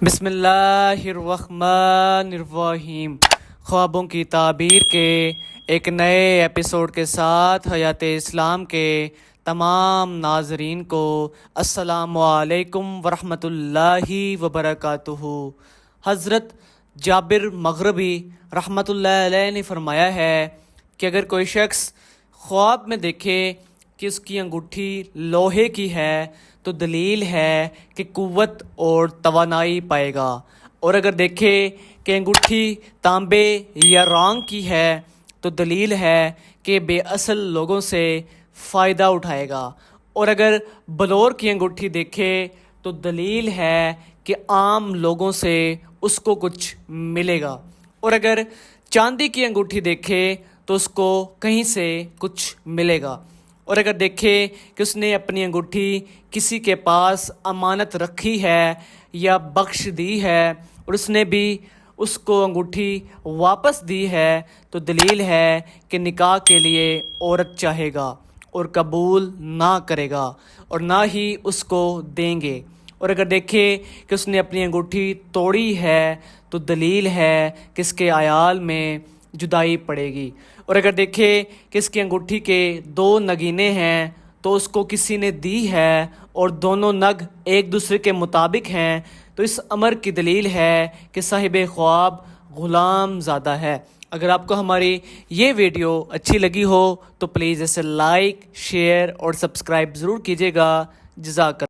بسم اللہ الرحمن الرحیم۔ خوابوں کی تعبیر کے ایک نئے ایپیسوڈ کے ساتھ حیات اسلام کے تمام ناظرین کو السلام علیکم ورحمۃ اللہ وبرکاتہ۔ حضرت جابر مغربی رحمۃ اللہ علیہ نے فرمایا ہے کہ اگر کوئی شخص خواب میں دیکھے کہ اس کی انگوٹھی لوہے کی ہے تو دلیل ہے کہ قوت اور توانائی پائے گا، اور اگر دیکھے کہ انگوٹھی تانبے یا رانگ کی ہے تو دلیل ہے کہ بے اصل لوگوں سے فائدہ اٹھائے گا، اور اگر بلور کی انگوٹھی دیکھے تو دلیل ہے کہ عام لوگوں سے اس کو کچھ ملے گا، اور اگر چاندی کی انگوٹھی دیکھے تو اس کو کہیں سے کچھ ملے گا، اور اگر دیکھے کہ اس نے اپنی انگوٹھی کسی کے پاس امانت رکھی ہے یا بخش دی ہے اور اس نے بھی اس کو انگوٹھی واپس دی ہے تو دلیل ہے کہ نکاح کے لیے عورت چاہے گا اور قبول نہ کرے گا اور نہ ہی اس کو دیں گے، اور اگر دیکھے کہ اس نے اپنی انگوٹھی توڑی ہے تو دلیل ہے کہ اس کے عیال میں جدائی پڑے گی، اور اگر دیکھے کہ اس کی انگوٹھی کے 2 نگینے ہیں تو اس کو کسی نے دی ہے اور دونوں نگ ایک دوسرے کے مطابق ہیں تو اس امر کی دلیل ہے کہ صاحب خواب غلام زادہ ہے۔ اگر آپ کو ہماری یہ ویڈیو اچھی لگی ہو تو پلیز اسے لائک، شیئر اور سبسکرائب ضرور کیجیے گا۔ جزاک اللہ۔